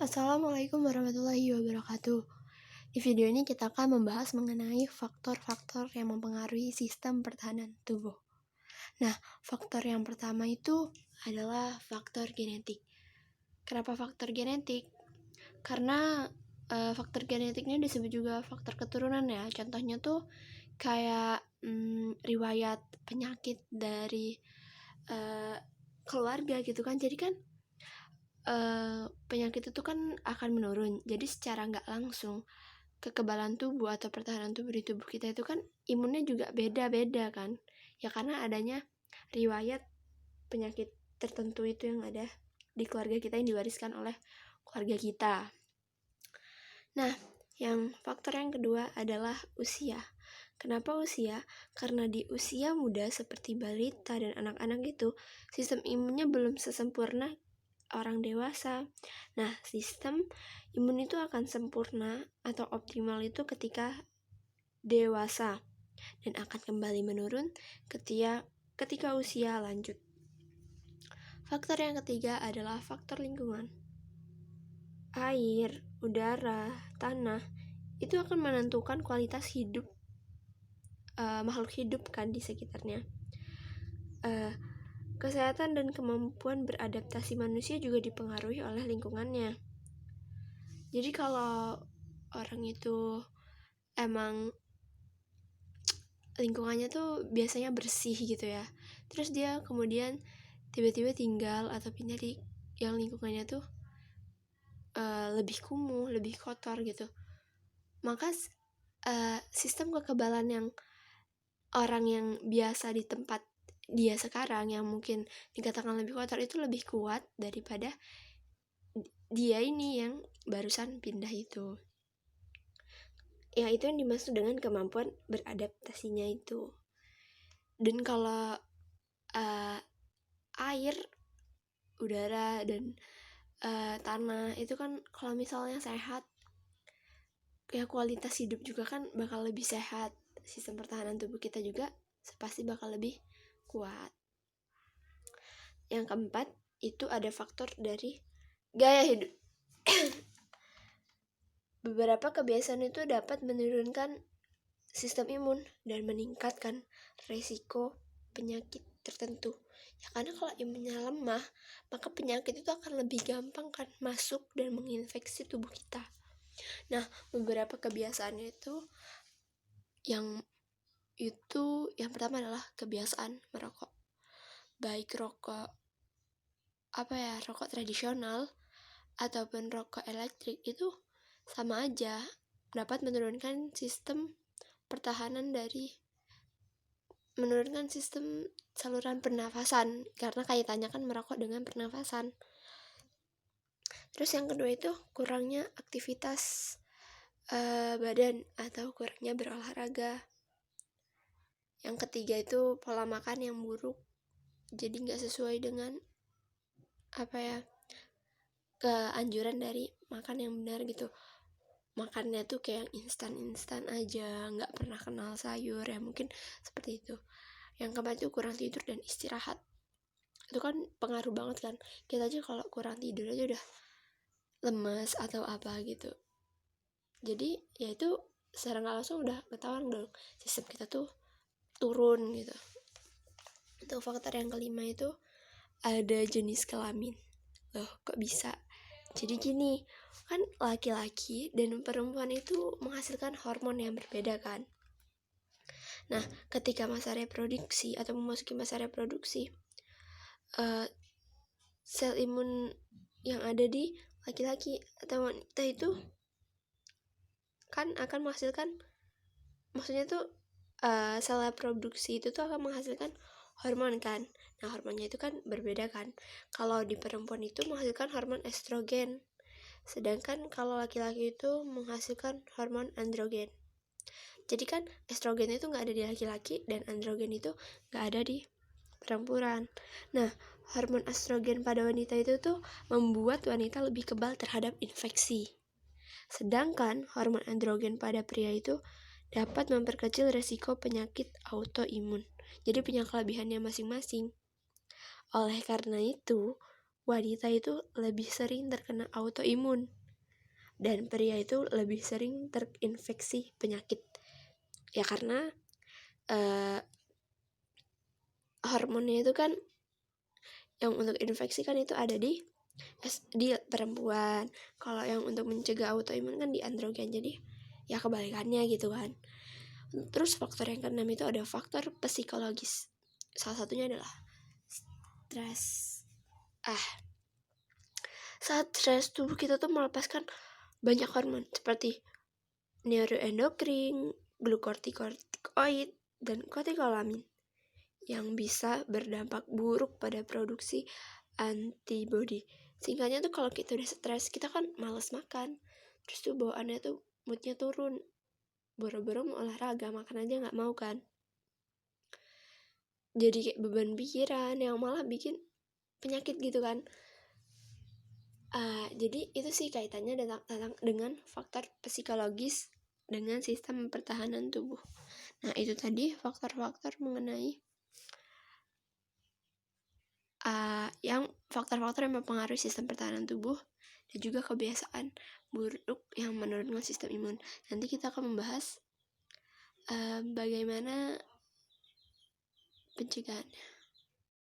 Assalamualaikum warahmatullahi wabarakatuh. Di video ini kita akan membahas mengenai faktor-faktor yang mempengaruhi sistem pertahanan tubuh. Nah, faktor yang pertama itu adalah faktor genetik. Kenapa faktor genetik? Karena faktor genetiknya disebut juga faktor keturunan ya. Contohnya tuh kayak riwayat penyakit dari keluarga gitu kan. Jadi kan penyakit itu kan akan menurun. Jadi secara nggak langsung kekebalan tubuh atau pertahanan tubuh di tubuh kita itu kan imunnya juga beda-beda kan. Ya karena adanya riwayat penyakit tertentu itu yang ada di keluarga kita yang diwariskan oleh keluarga kita. Nah, faktor yang kedua adalah usia. Kenapa usia? Karena di usia muda seperti balita dan anak-anak itu, sistem imunnya belum sesempurna orang dewasa. Nah, sistem imun itu akan sempurna atau optimal itu ketika dewasa dan akan kembali menurun ketika usia lanjut. Faktor yang ketiga adalah faktor lingkungan. Air, udara, tanah itu akan menentukan kualitas hidup makhluk hidup kan di sekitarnya. Kesehatan dan kemampuan beradaptasi manusia juga dipengaruhi oleh lingkungannya. Jadi kalau orang itu emang lingkungannya tuh biasanya bersih gitu ya, terus dia kemudian tiba-tiba tinggal atau pindah di yang lingkungannya tuh lebih kumuh, lebih kotor gitu, maka sistem kekebalan yang orang yang biasa di tempat dia sekarang yang mungkin dikatakan lebih kotor itu lebih kuat daripada dia ini yang barusan pindah itu. Ya itu yang dimaksud dengan kemampuan beradaptasinya itu. Dan kalau air, udara, dan tanah itu kan kalau misalnya sehat, ya kualitas hidup juga kan bakal lebih sehat. Sistem pertahanan tubuh kita juga pasti bakal lebih kuat. Yang keempat itu ada faktor dari gaya hidup. Beberapa kebiasaan itu dapat menurunkan sistem imun dan meningkatkan resiko penyakit tertentu. Ya karena kalau imunnya lemah, maka penyakit itu akan lebih gampang kan masuk dan menginfeksi tubuh kita. Nah, beberapa kebiasaan itu yang pertama adalah kebiasaan merokok. Baik rokok tradisional ataupun rokok elektrik itu sama aja dapat menurunkan sistem saluran pernafasan karena kaitannya kan merokok dengan pernafasan. Terus yang kedua itu kurangnya aktivitas badan atau kurangnya berolahraga. Yang ketiga itu pola makan yang buruk, jadi nggak sesuai dengan keanjuran dari makan yang benar gitu. Makannya tuh kayak instan aja, nggak pernah kenal sayur ya, mungkin seperti itu. Yang keempat itu kurang tidur dan istirahat. Itu kan pengaruh banget kan, kita aja kalau kurang tidur aja udah lemes atau apa gitu. Jadi ya itu secara nggak langsung udah ketahuan dong sistem kita tuh turun gitu. Itu faktor yang kelima itu ada jenis kelamin. Loh kok bisa? Jadi gini, kan laki-laki dan perempuan itu menghasilkan hormon yang berbeda kan. Nah, ketika masa reproduksi atau memasuki masa reproduksi, sel imun yang ada di laki-laki atau wanita itu kan akan menghasilkan, maksudnya tuh sel reproduksi itu tuh akan menghasilkan hormon kan. Nah, hormonnya itu kan berbeda kan. Kalau di perempuan itu menghasilkan hormon estrogen, sedangkan kalau laki-laki itu menghasilkan hormon androgen. Jadi kan estrogen itu nggak ada di laki-laki dan androgen itu nggak ada di perempuan. Nah, hormon estrogen pada wanita itu tuh membuat wanita lebih kebal terhadap infeksi. Sedangkan hormon androgen pada pria itu dapat memperkecil resiko penyakit autoimun. Jadi punya kelebihannya masing-masing. Oleh karena itu, wanita itu lebih sering terkena autoimun dan pria itu lebih sering terinfeksi penyakit. Ya karena hormonnya itu kan yang untuk infeksi kan itu ada di perempuan. Kalau yang untuk mencegah autoimun kan di androgen. Jadi ya kebalikannya gitu kan. Terus faktor yang keenam itu ada faktor psikologis. Salah satunya adalah stres. Saat stres tubuh kita tuh melepaskan banyak hormon seperti neuroendokrin, glukokortikoid, dan katekolamin yang bisa berdampak buruk pada produksi antibody. Singkatnya tuh kalau kita udah stres, kita kan malas makan, terus tuh bawaannya tuh moodnya turun, boro-boro mau olahraga, makan aja nggak mau kan. Jadi kayak beban pikiran yang malah bikin penyakit gitu kan. Jadi itu sih kaitannya dengan faktor psikologis dengan sistem pertahanan tubuh. Nah itu tadi faktor-faktor mengenai yang faktor-faktor yang mempengaruhi sistem pertahanan tubuh dan juga kebiasaan buruk yang menurunkan sistem imun. Nanti kita akan membahas bagaimana pencegahannya.